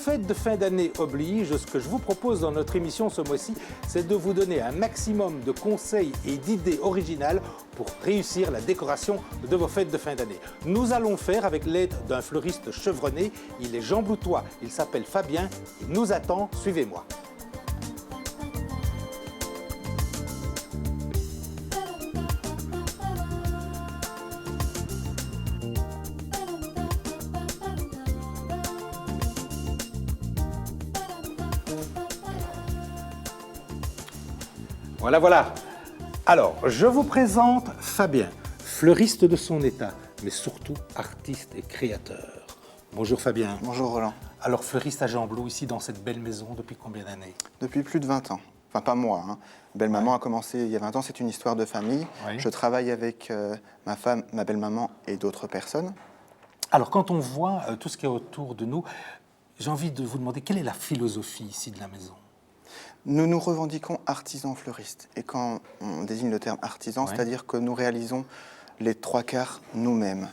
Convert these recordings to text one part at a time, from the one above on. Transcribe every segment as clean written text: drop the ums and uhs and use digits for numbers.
fête de fin d'année oblige, ce que je vous propose dans notre émission ce mois-ci, c'est de vous donner un maximum de conseils et d'idées originales pour réussir la décoration de vos fêtes de fin d'année. Nous allons le faire avec l'aide d'un fleuriste chevronné. Il est Jean Bloutois, il s'appelle Fabien, il nous attend, suivez-moi. Voilà, voilà. Alors, je vous présente Fabien, fleuriste de son état, mais surtout artiste et créateur. Bonjour Fabien. Bonjour Roland. Alors, fleuriste à Gembloux, ici dans cette belle maison, depuis combien d'années? Depuis plus de 20 ans. Enfin, pas moi. Hein. Belle-maman a commencé il y a 20 ans, c'est une histoire de famille. Oui. Je travaille avec ma femme, ma belle-maman et d'autres personnes. Alors, quand on voit tout ce qui est autour de nous, j'ai envie de vous demander quelle est la philosophie ici de la maison? Nous nous revendiquons artisans fleuristes. Et quand on désigne le terme artisan, c'est-à-dire que nous réalisons les trois quarts nous-mêmes.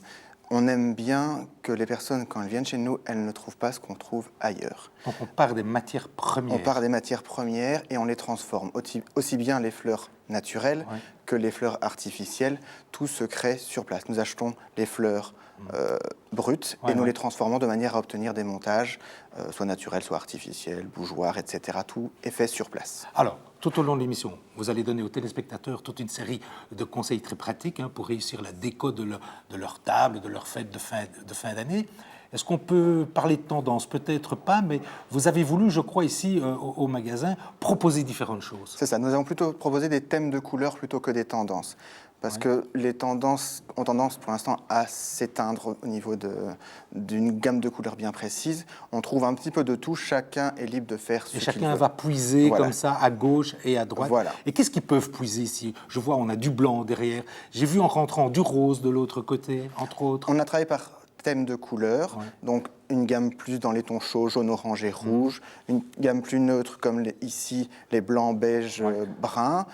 On aime bien que les personnes, quand elles viennent chez nous, elles ne trouvent pas ce qu'on trouve ailleurs. Donc, on part des matières premières. On part des matières premières et on les transforme. Aussi bien les fleurs naturelles que les fleurs artificielles. Tout se crée sur place. Nous achetons les fleurs brutes et nous les transformons de manière à obtenir des montages, soit naturels, soit artificiels, bougeoirs, etc. Tout est fait sur place. Alors, tout au long de l'émission, vous allez donner aux téléspectateurs toute une série de conseils très pratiques pour réussir la déco de leur table, de leur fête de fin d'année. Est-ce qu'on peut parler de tendance? Peut-être pas, mais vous avez voulu, je crois, ici, au magasin, proposer différentes choses. C'est ça, nous avons plutôt proposé des thèmes de couleurs plutôt que des tendances. Parce que les tendances ont tendance pour l'instant à s'éteindre au niveau d'une gamme de couleurs bien précise. On trouve un petit peu de tout, chacun est libre de faire ce qu'il veut. Et chacun va puiser comme ça, à gauche et à droite. Voilà. Et qu'est-ce qu'ils peuvent puiser ici? Je vois, on a du blanc derrière. J'ai vu en rentrant du rose de l'autre côté, entre autres. On a travaillé par thème de couleurs, donc une gamme plus dans les tons chauds, jaune, orange et rouge, une gamme plus neutre comme ici, les blancs, beiges, bruns.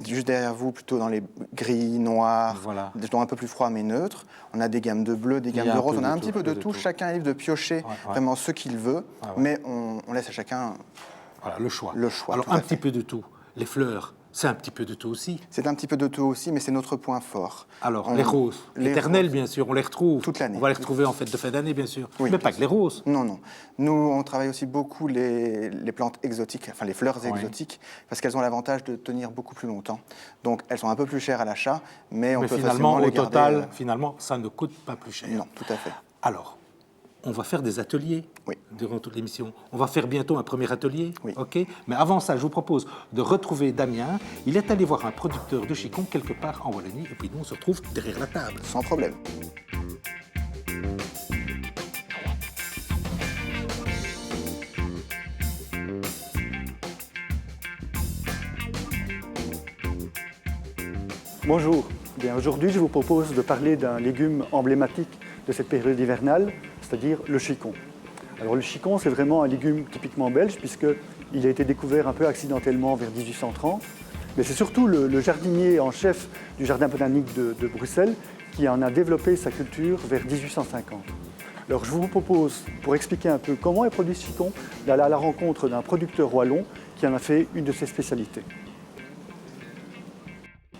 Juste derrière vous, plutôt dans les gris, noirs, des tons un peu plus froids mais neutres. On a des gammes de bleu, des gammes de rose, on a un petit peu de tout. Chacun est libre de piocher vraiment ce qu'il veut, mais on laisse à chacun le choix. Alors un petit peu de tout. Les fleurs, c'est un petit peu de tout aussi. C'est un petit peu de tout aussi, mais c'est notre point fort. Alors, les roses, éternelles bien sûr, on les retrouve. Toute l'année. On va les retrouver en fête de fin d'année bien sûr, mais pas que les roses. Non, non. Nous, on travaille aussi beaucoup les plantes exotiques, enfin les fleurs exotiques, parce qu'elles ont l'avantage de tenir beaucoup plus longtemps. Donc, elles sont un peu plus chères à l'achat, mais on peut facilement les garder. Au total, finalement, ça ne coûte pas plus cher. Non, tout à fait. Alors, on va faire des ateliers durant toute l'émission. On va faire bientôt un premier atelier. OK. Mais avant ça, je vous propose de retrouver Damien. Il est allé voir un producteur de chicon quelque part en Wallonie. Et puis nous, on se retrouve derrière la table. Sans problème. Bonjour. Bien, aujourd'hui, je vous propose de parler d'un légume emblématique de cette période hivernale, c'est-à-dire le chicon. Alors le chicon, c'est vraiment un légume typiquement belge puisqu'il a été découvert un peu accidentellement vers 1830. Mais c'est surtout le jardinier en chef du jardin botanique de Bruxelles qui en a développé sa culture vers 1850. Alors je vous propose, pour expliquer un peu comment est produit ce chicon, d'aller à la rencontre d'un producteur wallon qui en a fait une de ses spécialités.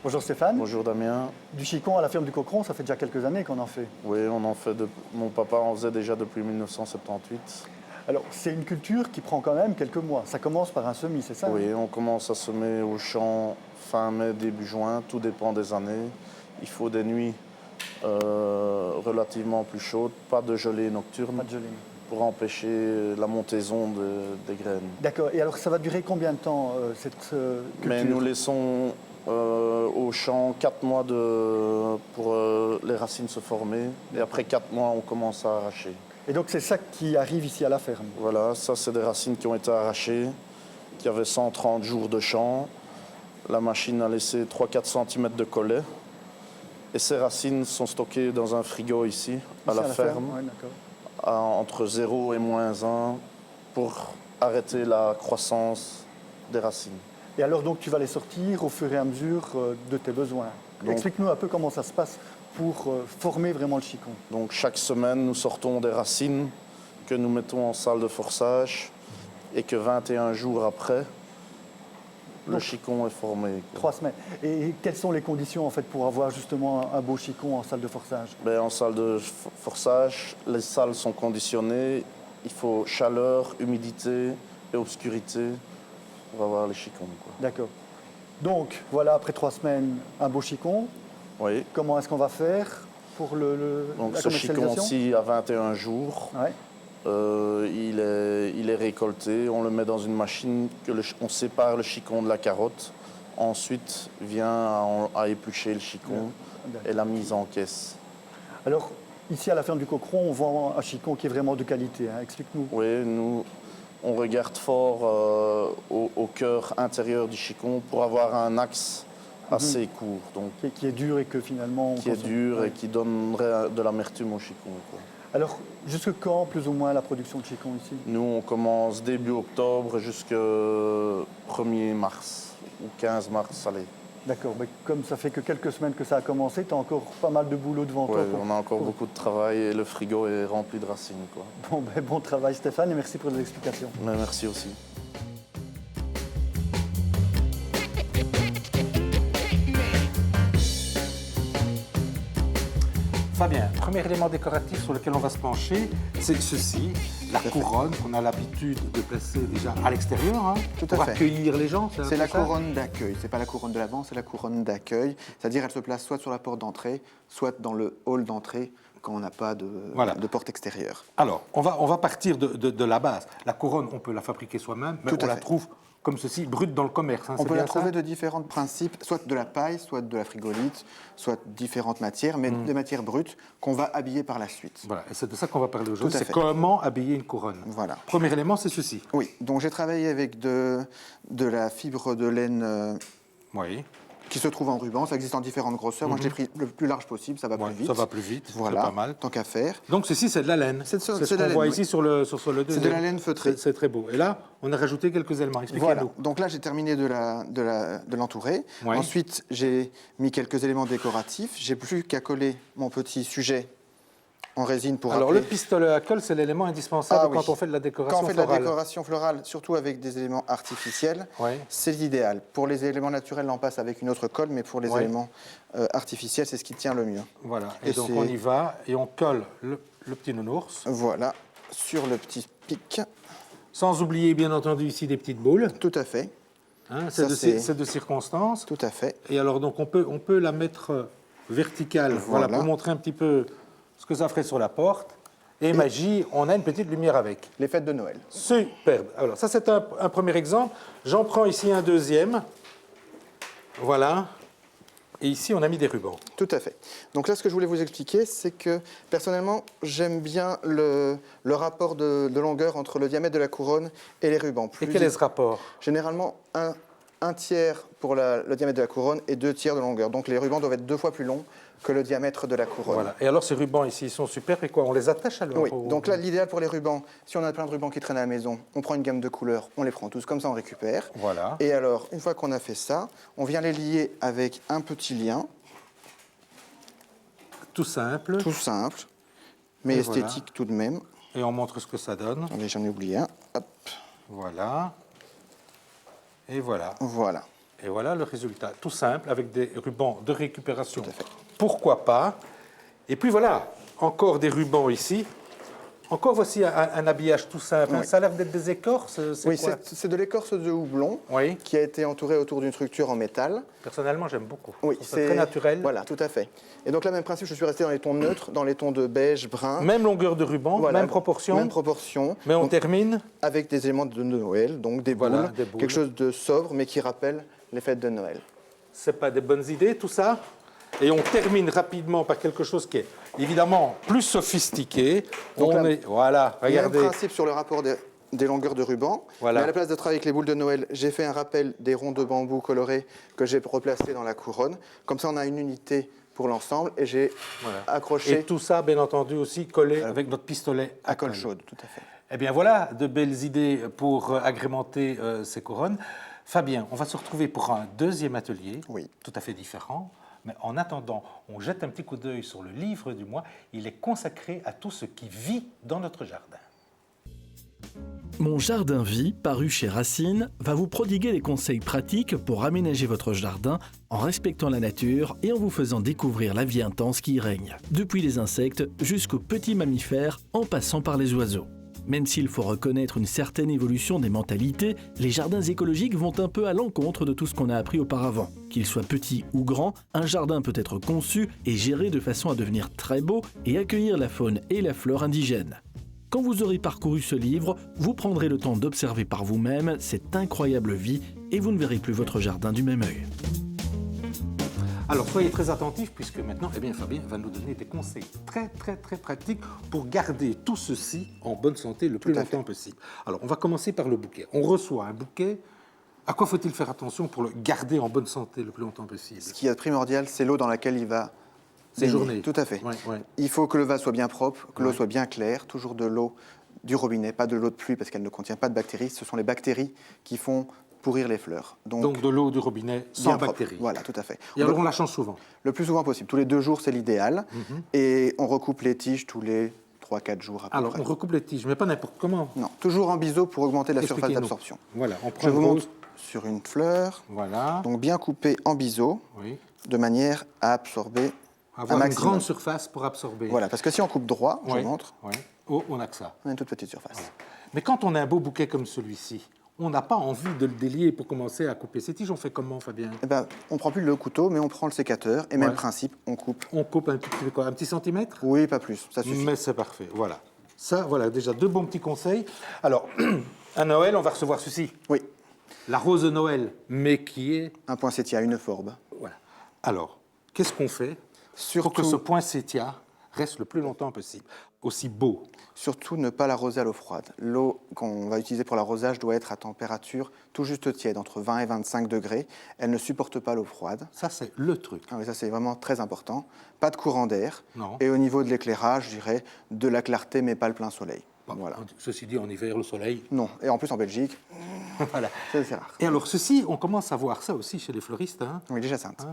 Bonjour Stéphane. Bonjour Damien. Du chicon à la ferme du Cochron, ça fait déjà quelques années qu'on en fait. Oui, on en fait. Mon papa en faisait déjà depuis 1978. Alors, c'est une culture qui prend quand même quelques mois. Ça commence par un semis, c'est ça? Oui, on commence à semer au champ fin mai, début juin. Tout dépend des années. Il faut des nuits relativement plus chaudes, pas de gelée nocturne. Pas de gelée. Pour empêcher la montaison des graines. D'accord. Et alors, ça va durer combien de temps, cette culture? Mais nous laissons au champ 4 mois pour les racines se former. Et après 4 mois, on commence à arracher. Et donc, c'est ça qui arrive ici à la ferme? Voilà, ça, c'est des racines qui ont été arrachées, qui avaient 130 jours de champ. La machine a laissé 3-4 cm de collet. Et ces racines sont stockées dans un frigo ici à la ferme. Ouais, d'accord. Entre 0 et -1 pour arrêter la croissance des racines. Et alors, donc, tu vas les sortir au fur et à mesure de tes besoins. Explique-nous un peu comment ça se passe pour former vraiment le chicon. Donc, chaque semaine, nous sortons des racines que nous mettons en salle de forçage et que 21 jours après, le chicon est formé. 3 semaines. Et quelles sont les conditions en fait pour avoir justement un beau chicon en salle de forçage? Ben, en salle de forçage, les salles sont conditionnées. Il faut chaleur, humidité et obscurité pour avoir les chicons. D'accord. Donc voilà, après 3 semaines, un beau chicon. Oui. Comment est-ce qu'on va faire pour Donc la ce commercialisation? chicon-ci, à 21 jours, Ouais. il est récolté. On le met dans une machine, on sépare le chicon de la carotte. Ensuite vient à éplucher le chicon et la mise en caisse. Alors, ici à la ferme du Coqueron, on vend un chicon qui est vraiment de qualité. Hein. Explique-nous. Oui, nous, on regarde fort au cœur intérieur du chicon pour avoir un axe assez court. Donc, Qui est dur et que finalement... qui est dur et qui donnerait de l'amertume au chicon. Alors, jusque quand, plus ou moins, la production de chicon ici? Nous, on commence début octobre jusqu'au 1er mars ou 15 mars, allez. D'accord, mais comme ça fait que quelques semaines que ça a commencé, tu as encore pas mal de boulot devant toi. Ouais, on a encore beaucoup de travail et le frigo est rempli de racines. Quoi. Bon travail Stéphane et merci pour les explications. Mais merci aussi. Fabien, premier élément décoratif sur lequel on va se pencher, c'est ceci, la couronne qu'on a l'habitude de placer déjà à l'extérieur, hein, Tout à pour fait. accueillir les gens. C'est la couronne d'accueil, c'est pas la couronne de l'avant, c'est la couronne d'accueil. C'est-à-dire elle se place soit sur la porte d'entrée, soit dans le hall d'entrée quand on n'a pas de porte extérieure. Alors, on va partir de la base. La couronne, on peut la fabriquer soi-même, mais Tout à on la fait. trouve comme ceci, brute dans le commerce. Hein, On c'est peut bien la trouver ça de différents principes, soit de la paille, soit de la frigolite, soit différentes matières, mais des matières brutes qu'on va habiller par la suite. Voilà, et c'est de ça qu'on va parler aujourd'hui, Tout à c'est fait. comment habiller une couronne. Voilà. Premier élément, c'est ceci. Oui, donc j'ai travaillé avec de la fibre de laine Oui. qui se trouve en ruban. Ça existe en différentes grosseurs. Moi, j'ai pris le plus large possible, ça va Ouais, plus vite. ça va plus vite, Voilà, c'est pas mal. tant qu'à faire. Donc ceci, c'est de la laine. C'est ce de la qu'on laine, voit oui. ici sur le deuxième. C'est de la laine feutrée. C'est très beau. Et là, on a rajouté quelques éléments. Expliquez-nous. Voilà, donc là j'ai terminé de l'entourer. Ouais. Ensuite j'ai mis quelques éléments décoratifs. J'ai plus qu'à coller mon petit sujet en résine pour Alors, rappeler. le pistolet à colle, c'est l'élément indispensable Ah oui. quand on fait de la décoration Quand on fait de la florale. décoration florale, surtout avec des éléments artificiels, Ouais. c'est l'idéal. Pour les éléments naturels, on passe avec une autre colle, mais pour les Ouais. éléments artificiels, c'est ce qui tient le mieux. Voilà. Et Et donc, c'est- on y va et on colle le petit nounours. Voilà, sur le petit pic. Sans oublier, bien entendu, ici des petites boules. Tout à fait, Hein, Ça, c'est de circonstance. tout à fait. Et alors, donc, on peut la mettre verticale, voilà, pour montrer un petit peu ce que ça ferait sur la porte. Et magie, on a une petite lumière avec. Les fêtes de Noël. Superbe. Alors, ça, c'est un premier exemple. J'en prends ici un deuxième. Voilà. Et ici, on a mis des rubans. Tout à fait. Donc là, ce que je voulais vous expliquer, c'est que personnellement, j'aime bien le rapport de longueur entre le diamètre de la couronne et les rubans. Et quel est ce rapport? Généralement, un tiers pour le diamètre de la couronne et 2 tiers de longueur. Donc les rubans doivent être 2 fois plus longs que le diamètre de la couronne. Voilà. Et alors, ces rubans ici, ils sont superbes. Et quoi? On les attache alors? Oui, donc là, l'idéal pour les rubans, si on a plein de rubans qui traînent à la maison, on prend une gamme de couleurs, on les prend tous, comme ça on récupère. Voilà. Et alors, une fois qu'on a fait ça, on vient les lier avec un petit lien, Tout simple. tout simple, mais Et esthétique voilà. tout de même. Et on montre ce que ça donne. Attendez, j'en ai oublié un. Hop, Voilà. Et voilà. voilà. Et voilà le résultat. Tout simple, avec des rubans de récupération. Tout à fait. Pourquoi pas? Et puis voilà, encore des rubans ici. Encore voici un habillage tout simple. Oui. Ça a l'air d'être des écorces. Oui, quoi? c'est de l'écorce de houblon Oui. qui a été entourée autour d'une structure en métal. Personnellement, j'aime beaucoup. Oui, C'est très naturel. Voilà, tout à fait. Et donc là, même principe, je suis resté dans les tons neutres, dans les tons de beige, brun. Même longueur de ruban, Voilà, même proportion. Même proportion. Mais on Donc, termine. avec des éléments de Noël, donc des boules, Voilà, des boules. quelque chose de sobre, mais qui rappelle les fêtes de Noël. C'est pas des bonnes idées, tout ça. Et on termine rapidement par quelque chose qui est évidemment plus sophistiqué. Donc là, voilà, Il y a un regardez. principe sur le rapport des longueurs de ruban. Voilà. Mais à la place de travailler avec les boules de Noël, j'ai fait un rappel des ronds de bambou colorés que j'ai replacés dans la couronne. Comme ça, on a une unité pour l'ensemble et j'ai Voilà. accroché Et tout ça, bien entendu, aussi collé avec notre pistolet à colle chaude. Tout à fait. Eh bien voilà, de belles idées pour agrémenter ces couronnes. Fabien, on va se retrouver pour un deuxième atelier, Oui. tout à fait différent. Mais en attendant, on jette un petit coup d'œil sur le livre du mois. Il est consacré à tout ce qui vit dans notre jardin. Mon jardin vie, paru chez Racine, va vous prodiguer des conseils pratiques pour aménager votre jardin en respectant la nature et en vous faisant découvrir la vie intense qui y règne, depuis les insectes jusqu'aux petits mammifères en passant par les oiseaux. Même s'il faut reconnaître une certaine évolution des mentalités, les jardins écologiques vont un peu à l'encontre de tout ce qu'on a appris auparavant. Qu'il soit petit ou grand, un jardin peut être conçu et géré de façon à devenir très beau et accueillir la faune et la flore indigènes. Quand vous aurez parcouru ce livre, vous prendrez le temps d'observer par vous-même cette incroyable vie et vous ne verrez plus votre jardin du même œil. Alors soyez très attentifs puisque maintenant, Fabien va nous donner des conseils très pratiques pour garder tout ceci en bonne santé le plus longtemps possible. Alors on va commencer par le bouquet. On reçoit un bouquet. À quoi faut-il faire attention pour le garder en bonne santé le plus longtemps possible? Ce qui est primordial, c'est l'eau dans laquelle il va séjourner. Tout à fait. Ouais. Il faut que le vase soit bien propre, que l'eau soit bien claire, toujours de l'eau du robinet, pas de l'eau de pluie parce qu'elle ne contient pas de bactéries. Ce sont les bactéries qui font pourrir les fleurs. Donc de l'eau du robinet sans bactéries. Voilà, tout à fait. Et alors on la change souvent? Le plus souvent possible. Tous les 2 jours, c'est l'idéal. Et on recoupe les tiges tous les 3-4 jours à peu près. On recoupe les tiges, mais pas n'importe comment. Non, toujours en biseau pour augmenter la surface d'absorption. Voilà, on prend Je vous montre sur une fleur. Voilà. Donc bien coupé en biseau, de manière à absorber avoir une grande surface pour absorber. Voilà, parce que si on coupe droit, je montre. Oh, on a que ça. On a une toute petite surface. Voilà. Mais quand on a un beau bouquet comme celui-ci, on n'a pas envie de le délier pour commencer à couper ces tiges. On fait comment, Fabien? On ne prend plus le couteau, mais on prend le sécateur. Et même principe, on coupe. On coupe un petit centimètre? Oui, pas plus, ça suffit. Mais c'est parfait, voilà. Ça, voilà, déjà 2 bons petits conseils. Alors, à Noël, on va recevoir ceci. Oui. La rose de Noël, mais qui est... Un poinsettia, une forbe. Voilà. Alors, qu'est-ce qu'on fait pour que ce poinsettia reste le plus longtemps possible, aussi beau? Surtout ne pas l'arroser à l'eau froide. L'eau qu'on va utiliser pour l'arrosage doit être à température tout juste tiède, entre 20 et 25 degrés. Elle ne supporte pas l'eau froide. Ça, c'est le truc. Ah oui, ça, c'est vraiment très important. Pas de courant d'air. Non. Et au niveau de l'éclairage, je dirais de la clarté, mais pas le plein soleil. Bon, voilà. Ceci dit, en hiver, le soleil... Non. Et en plus, en Belgique, voilà. C'est rare. Et alors, ceci, on commence à voir ça aussi chez les fleuristes. Hein. Oui, les jacinthes.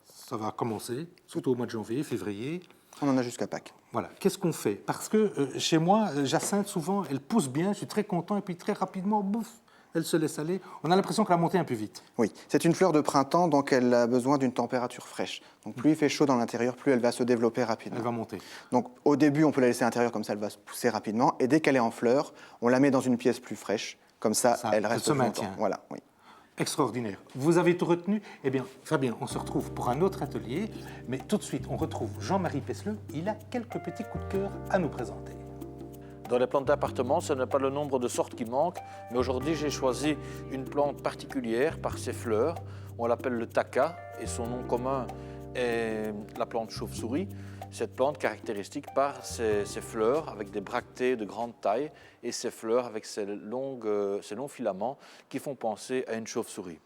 Ça va commencer, surtout au mois de janvier, février. On en a jusqu'à Pâques. Voilà. Qu'est-ce qu'on fait? Parce que chez moi, jacinthe, souvent, elle pousse bien, je suis très content, et puis très rapidement, bouf, elle se laisse aller. On a l'impression qu'elle a monté un peu vite. Oui, c'est une fleur de printemps, donc elle a besoin d'une température fraîche. Donc plus il fait chaud dans l'intérieur, plus elle va se développer rapidement. Elle va monter. Donc au début, on peut la laisser à l'intérieur, comme ça elle va se pousser rapidement. Et dès qu'elle est en fleur, on la met dans une pièce plus fraîche. Comme ça elle reste se plus maintient. longtemps. Voilà, oui. Extraordinaire. Vous avez tout retenu? Eh bien, Fabien, on se retrouve pour un autre atelier. Mais tout de suite, on retrouve Jean-Marie Pesseleu. Il a quelques petits coups de cœur à nous présenter. Dans les plantes d'appartement, ce n'est pas le nombre de sortes qui manque, mais aujourd'hui j'ai choisi une plante particulière par ses fleurs. On l'appelle le taca et son nom commun est la plante chauve-souris. Cette plante caractéristique par ses fleurs avec des bractées de grande taille et ses fleurs avec ses longs filaments qui font penser à une chauve-souris.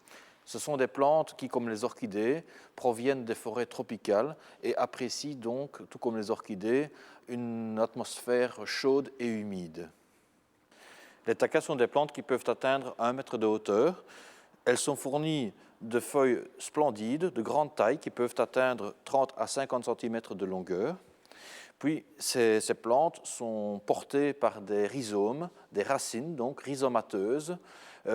Ce sont des plantes qui, comme les orchidées, proviennent des forêts tropicales et apprécient donc, tout comme les orchidées, une atmosphère chaude et humide. Les tacas sont des plantes qui peuvent atteindre 1 mètre de hauteur. Elles sont fournies de feuilles splendides, de grande taille, qui peuvent atteindre 30 à 50 cm de longueur. Puis, ces plantes sont portées par des rhizomes, des racines, donc rhizomateuses,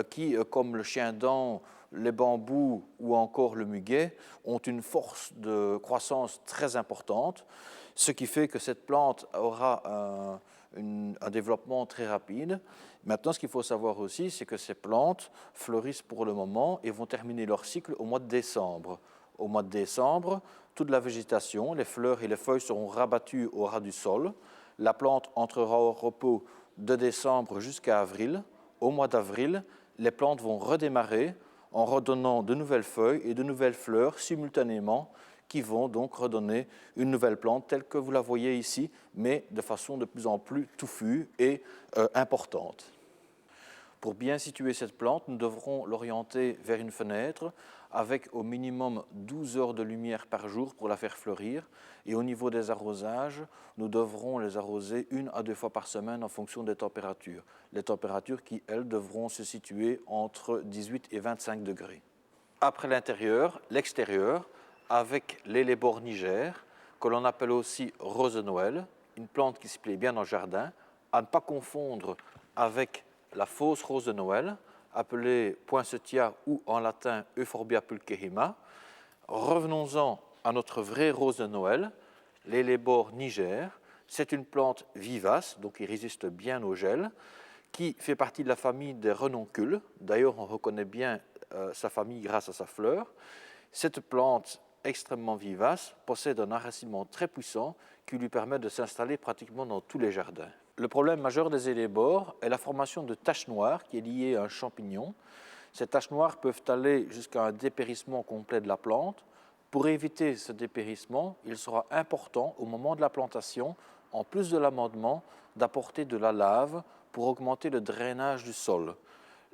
qui, comme le chien-dent, les bambous ou encore le muguet, ont une force de croissance très importante, ce qui fait que cette plante aura un développement très rapide. Maintenant, ce qu'il faut savoir aussi, c'est que ces plantes fleurissent pour le moment et vont terminer leur cycle au mois de décembre. Au mois de décembre, toute la végétation, les fleurs et les feuilles seront rabattues au ras du sol. La plante entrera au repos de décembre jusqu'à avril. Au mois d'avril, les plantes vont redémarrer en redonnant de nouvelles feuilles et de nouvelles fleurs simultanément qui vont donc redonner une nouvelle plante telle que vous la voyez ici, mais de façon de plus en plus touffue et importante. Pour bien situer cette plante, nous devrons l'orienter vers une fenêtre avec au minimum 12 heures de lumière par jour pour la faire fleurir. Et au niveau des arrosages, nous devrons les arroser 1 à 2 fois par semaine en fonction des températures. Les températures qui, elles, devront se situer entre 18 et 25 degrés. Après l'intérieur, l'extérieur, avec l'élébore niger, que l'on appelle aussi rose de Noël, une plante qui se plaît bien dans le jardin, à ne pas confondre avec la fausse rose de Noël, appelée poinsettia ou en latin Euphorbia pulcherrima. Revenons-en à notre vraie rose de Noël, l'Hellebore niger. C'est une plante vivace, donc qui résiste bien au gel, qui fait partie de la famille des renoncules. D'ailleurs, on reconnaît bien sa famille grâce à sa fleur. Cette plante extrêmement vivace possède un enracinement très puissant qui lui permet de s'installer pratiquement dans tous les jardins. Le problème majeur des hellebores est la formation de taches noires qui est liée à un champignon. Ces taches noires peuvent aller jusqu'à un dépérissement complet de la plante. Pour éviter ce dépérissement, il sera important au moment de la plantation, en plus de l'amendement, d'apporter de la lave pour augmenter le drainage du sol.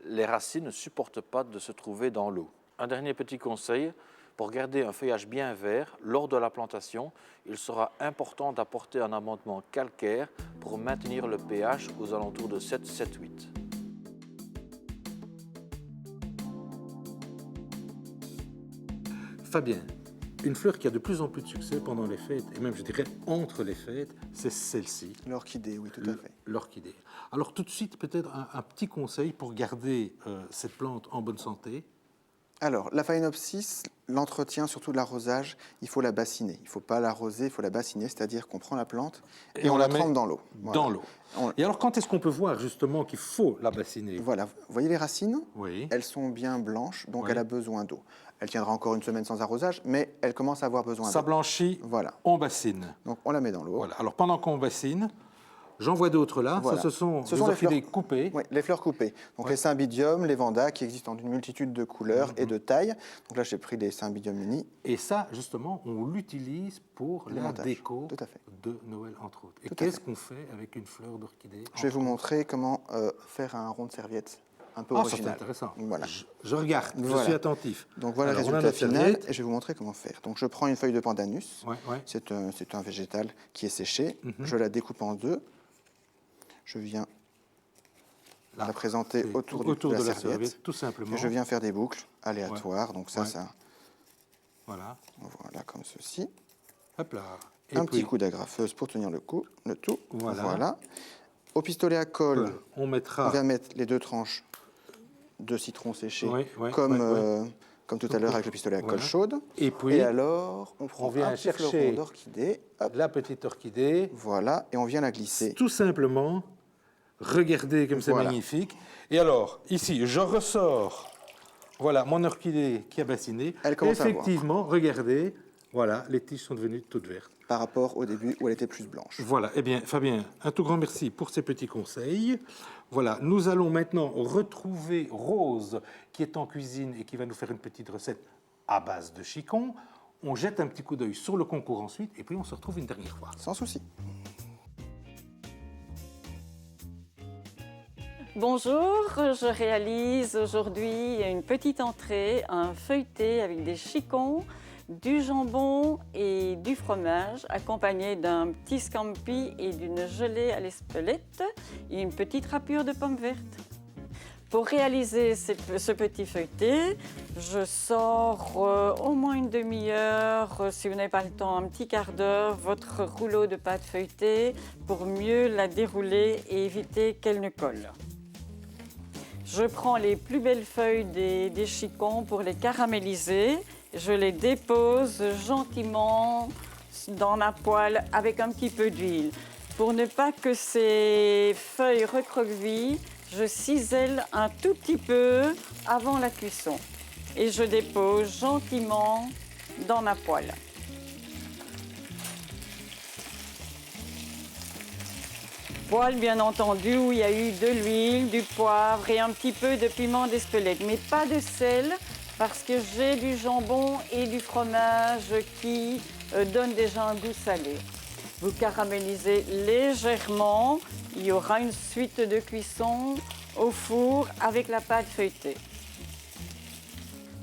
Les racines ne supportent pas de se trouver dans l'eau. Un dernier petit conseil, pour garder un feuillage bien vert lors de la plantation, il sera important d'apporter un amendement calcaire pour maintenir le pH aux alentours de 7,8. Fabien, une fleur qui a de plus en plus de succès pendant les fêtes, et même je dirais entre les fêtes, c'est celle-ci. L'orchidée, oui, tout à fait. L'orchidée. Alors tout de suite, peut-être un petit conseil pour garder cette plante en bonne santé. Alors, la phalaenopsis, l'entretien, surtout de l'arrosage, il faut la bassiner. Il ne faut pas l'arroser, il faut la bassiner, c'est-à-dire qu'on prend la plante et on la trempe dans l'eau. Dans l'eau. Et alors, quand est-ce qu'on peut voir justement qu'il faut la bassiner? Voilà, vous voyez les racines? Oui. Elles sont bien blanches, donc Oui. elle a besoin d'eau. Elle tiendra encore une semaine sans arrosage, mais elle commence à avoir besoin Ça d'eau. blanchit, Voilà. on bassine. Donc on la met dans l'eau. Voilà. Alors pendant qu'on bassine, j'en vois d'autres là. Voilà. Ça, ce sont Ce des sont les orchidées fleurs coupées. Oui, les fleurs coupées. Donc les cymbidiums, les vandas, qui existent en une multitude de couleurs et de tailles. Donc là, j'ai pris des cymbidiums mini. Et ça, justement, on l'utilise pour la montage. déco Tout à fait. de Noël, entre autres. Et Tout à qu'est-ce fait. qu'on fait avec une fleur d'orchidée? Je vais vous montrer comment faire un rond de serviette un peu Ah, ça c'est original. intéressant. Voilà. Je regarde, je Voilà. suis attentif. Donc voilà Alors, le on a résultat notre final serviette. et je vais vous montrer comment faire. Donc je prends une feuille de pandanus, Ouais, ouais. c'est un végétal qui est séché, je la découpe en deux, je viens Là, la présenter c'est autour de de la la serviette tout simplement. et je viens faire des boucles aléatoires, donc ça, Ouais. ça, Voilà. voilà comme ceci. Hop là. Et Un puis, petit coup d'agrafeuse pour tenir le tout. Voilà. Au pistolet à colle, on mettra. on va mettre les deux tranches de citron séché, Ouais, ouais, comme, ouais. comme tout à l'heure avec le pistolet à colle Voilà. chaude. Et puis, Et alors, on prend on vient un petit chercher fleuron d'orchidée, hop, la petite orchidée. voilà, et on vient la glisser. Tout simplement, regardez comme c'est Voilà. magnifique. Et alors, ici, je ressors, voilà, mon orchidée qui a bassiné. Elle commence à voir. Effectivement, regardez, voilà, les tiges sont devenues toutes vertes. Par rapport au début où elle était plus blanche. Voilà, eh bien, Fabien, un tout grand merci pour ces petits conseils. Voilà, nous allons maintenant retrouver Rose, qui est en cuisine et qui va nous faire une petite recette à base de chicon. On jette un petit coup d'œil sur le concours ensuite, et puis on se retrouve une dernière fois. Sans souci. Bonjour, je réalise aujourd'hui une petite entrée, un feuilleté avec des chicons, du jambon et du fromage, accompagné d'un petit scampi et d'une gelée à l'espelette et une petite râpure de pommes vertes. Pour réaliser ce petit feuilleté, je sors au moins une demi-heure, si vous n'avez pas le temps, un petit quart d'heure, votre rouleau de pâte feuilletée pour mieux la dérouler et éviter qu'elle ne colle. Je prends les plus belles feuilles des chicons pour les caraméliser. Je les dépose gentiment dans ma poêle avec un petit peu d'huile. Pour ne pas que ces feuilles recroquevillent, je cisèle un tout petit peu avant la cuisson. Et je dépose gentiment dans ma poêle. Poêle, bien entendu, où il y a eu de l'huile, du poivre et un petit peu de piment d'Espelette, mais pas de sel, parce que j'ai du jambon et du fromage qui donnent déjà un goût salé. Vous caramélisez légèrement, il y aura une suite de cuisson au four avec la pâte feuilletée.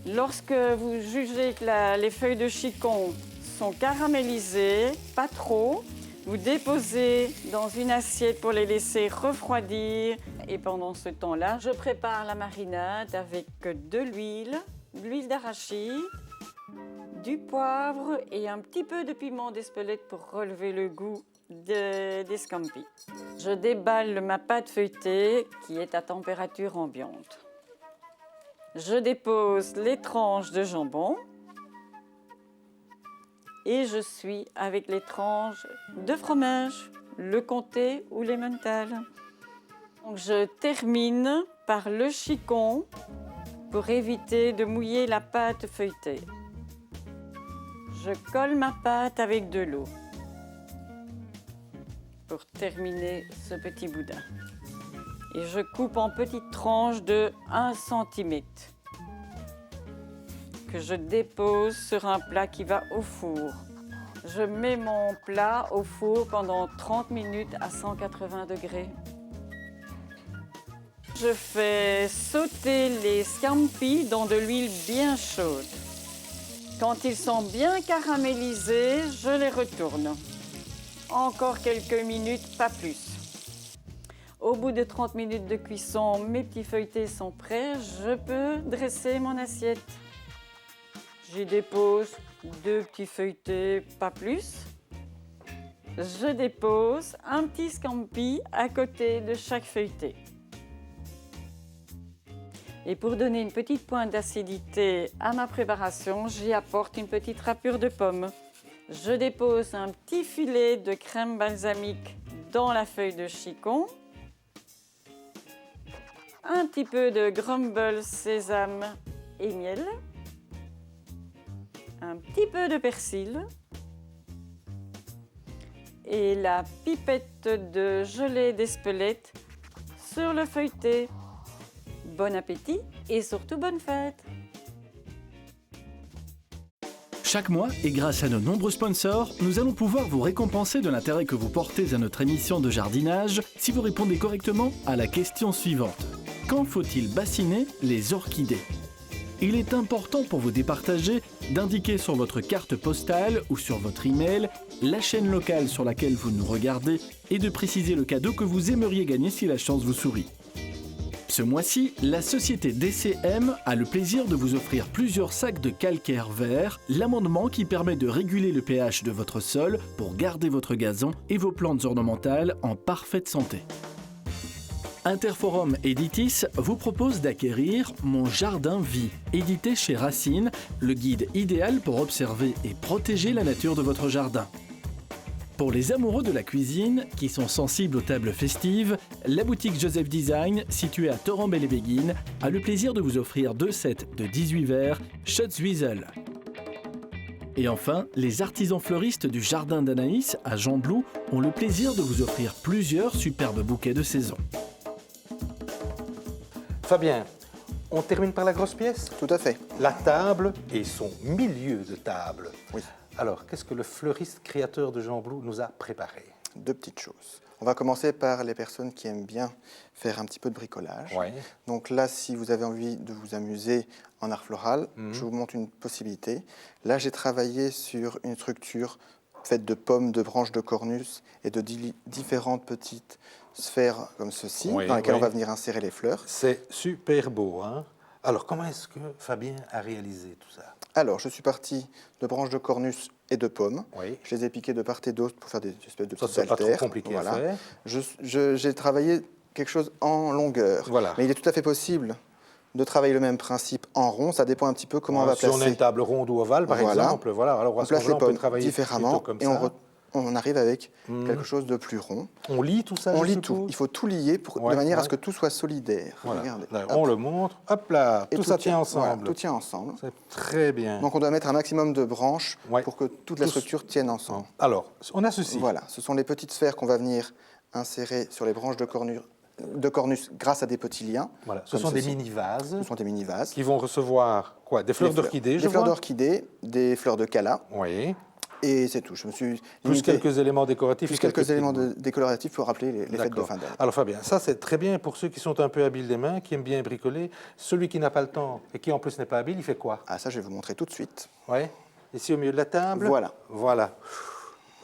Lorsque vous jugez que les feuilles de chicon sont caramélisées, pas trop, vous déposez dans une assiette pour les laisser refroidir. Et pendant ce temps-là, je prépare la marinade avec de l'huile d'arachide, du poivre et un petit peu de piment d'Espelette pour relever le goût des scampi. Je déballe ma pâte feuilletée qui est à température ambiante. Je dépose les tranches de jambon et je suis avec les tranches de fromage, le comté ou l'emmental. Donc je termine par le chicon pour éviter de mouiller la pâte feuilletée. Je colle ma pâte avec de l'eau pour terminer ce petit boudin. Et je coupe en petites tranches de 1 cm que je dépose sur un plat qui va au four. Je mets mon plat au four pendant 30 minutes à 180 degrés. Je fais sauter les scampi dans de l'huile bien chaude. Quand ils sont bien caramélisés, je les retourne. Encore quelques minutes, pas plus. Au bout de 30 minutes de cuisson, mes petits feuilletés sont prêts. Je peux dresser mon assiette. J'y dépose 2 petits feuilletés, pas plus. Je dépose un petit scampi à côté de chaque feuilleté. Et pour donner une petite pointe d'acidité à ma préparation, j'y apporte une petite râpure de pomme. Je dépose un petit filet de crème balsamique dans la feuille de chicon. Un petit peu de grumble, sésame et miel. Un petit peu de persil. Et la pipette de gelée d'espelette sur le feuilleté. Bon appétit et surtout bonne fête! Chaque mois, et grâce à nos nombreux sponsors, nous allons pouvoir vous récompenser de l'intérêt que vous portez à notre émission de jardinage si vous répondez correctement à la question suivante. Quand faut-il bassiner les orchidées? Il est important pour vous départager d'indiquer sur votre carte postale ou sur votre email la chaîne locale sur laquelle vous nous regardez et de préciser le cadeau que vous aimeriez gagner si la chance vous sourit. Ce mois-ci, la société DCM a le plaisir de vous offrir plusieurs sacs de calcaire vert, l'amendement qui permet de réguler le pH de votre sol pour garder votre gazon et vos plantes ornementales en parfaite santé. Interforum Editis vous propose d'acquérir Mon Jardin Vie, édité chez Racine, le guide idéal pour observer et protéger la nature de votre jardin. Pour les amoureux de la cuisine, qui sont sensibles aux tables festives, la boutique Joseph Design, située à Torrent-Bel-et-Béguine, a le plaisir de vous offrir 2 sets de 18 verres Schutzwiesel. Et enfin, les artisans fleuristes du Jardin d'Anaïs à Gembloux ont le plaisir de vous offrir plusieurs superbes bouquets de saison. Fabien, on termine par la grosse pièce? Tout à fait. La table et son milieu de table. Oui. Alors, qu'est-ce que le fleuriste créateur de Gembloux nous a préparé? 2 petites choses. On va commencer par les personnes qui aiment bien faire un petit peu de bricolage. Ouais. Donc là, si vous avez envie de vous amuser en art floral, je vous montre une possibilité. Là, j'ai travaillé sur une structure faite de pommes, de branches de cornus et de différentes petites sphères comme ceci, dans lesquelles on va venir insérer les fleurs. C'est super beau, hein? Alors, comment est-ce que Fabien a réalisé tout ça? Alors, je suis parti de branches de cornus et de pommes. Oui. Je les ai piquées de part et d'autre pour faire des espèces de Ça, petites c'est pas trop altères. compliqué à faire. J'ai travaillé quelque chose en longueur. Voilà. Mais il est tout à fait possible de travailler le même principe en rond. Ça dépend un petit peu comment on va si placer. on a une table ronde ou ovale, par exemple, voilà. Alors, On place les on peut pommes travailler différemment comme et ça. on arrive avec quelque chose de plus rond. On lie tout ça, On je lit suppose? tout. Il faut tout lier de manière à ce que tout soit solidaire. Voilà. Regardez. Là, Hop. on le montre. Hop là, Et tout ça tient ensemble. Voilà, tout tient ensemble. C'est très bien. Donc on doit mettre un maximum de branches pour que toute la structure tienne ensemble. Alors, on a ceci. Voilà, ce sont les petites sphères qu'on va venir insérer sur les branches de cornus grâce à des petits liens. Voilà. Ce comme sont des ceci. mini-vases Ce sont des mini-vases. qui vont recevoir quoi? Des fleurs d'orchidées, Des fleurs d'orchidées, des fleurs de cala. Oui. Et c'est tout. Je me suis Plus limité- quelques éléments décoratifs. plus et quelques éléments petites décoloratifs pour rappeler les fêtes de D'accord. fin d'année. Alors Fabien, ça c'est très bien pour ceux qui sont un peu habiles des mains, qui aiment bien bricoler. Celui qui n'a pas le temps et qui en plus n'est pas habile, il fait quoi? Ah, ça, je vais vous montrer tout de suite. Oui. Ici au milieu de la table. Voilà. Voilà.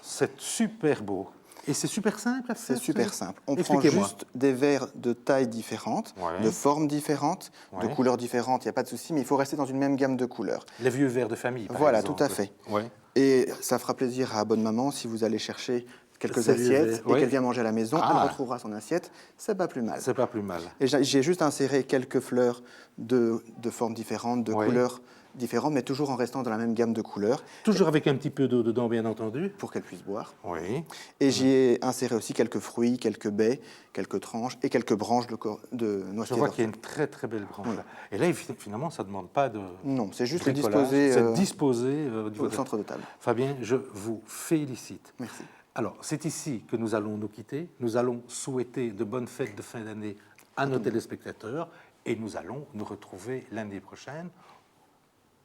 C'est super beau. Et c'est super simple à faire. C'est super simple. On prend Expliquez-moi. juste des verres de tailles différentes, Ouais. de formes différentes, de Ouais. couleurs différentes, il n'y a pas de souci, mais il faut rester dans une même gamme de couleurs. Les vieux verres de famille, par Voilà, exemple. tout à fait. Ouais. Et ça fera plaisir à bonne maman si vous allez chercher quelques Ça lui assiettes avait- et oui. qu'elle vient manger à la maison, Ah. elle retrouvera son assiette, c'est pas plus mal. C'est pas plus mal. Et j'ai juste inséré quelques fleurs de formes différentes, de Oui. couleurs différentes, mais toujours en restant dans la même gamme de couleurs Toujours avec un petit peu d'eau dedans, bien entendu. pour qu'elle puisse boire. Oui. Et j'y ai inséré aussi quelques fruits, quelques baies, quelques tranches et quelques branches de noix Je vois qu'il y a une très très belle branche là. Et là, finalement, ça ne demande pas de Non, c'est juste le bricolage, disposer c'est disposé au niveau au de- centre de table. Fabien, je vous félicite. Merci. Alors, c'est ici que nous allons nous quitter. Nous allons souhaiter de bonnes fêtes de fin d'année à nos téléspectateurs et nous allons nous retrouver l'année prochaine.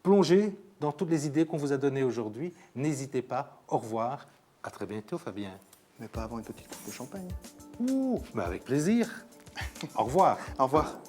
Plongez dans toutes les idées qu'on vous a données aujourd'hui. N'hésitez pas. Au revoir. À très bientôt, Fabien. Mais pas avant une petite coupe de champagne. Ouh, mais avec plaisir. Au revoir. Au revoir.